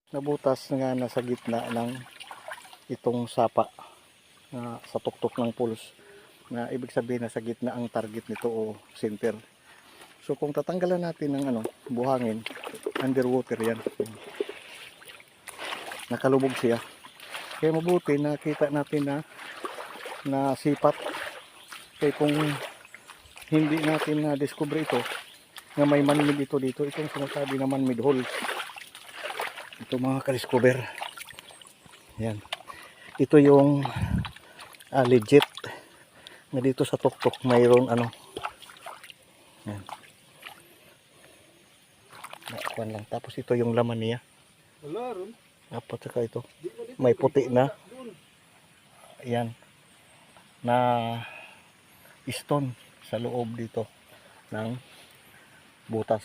nabutas nga nasa gitna ng itong sapa na sa tuktok ng poles, na ibig sabihin na sa gitna ang target nito o center. So kung tatanggalan natin ng buhangin, underwater yan, nakalubog siya. Kaya mabuti nakita natin na sipat. Kaya kung hindi natin na-discover ito, na may man-made ito dito, itong sinasabi na man-made hole, ito mga ka-discover, yan, ito yung legit na dito sa tuktok mayroon yan, nakuan lang. Tapos ito yung laman niya, dapat saka ito may puti na yan na stone sa loob dito ng butas.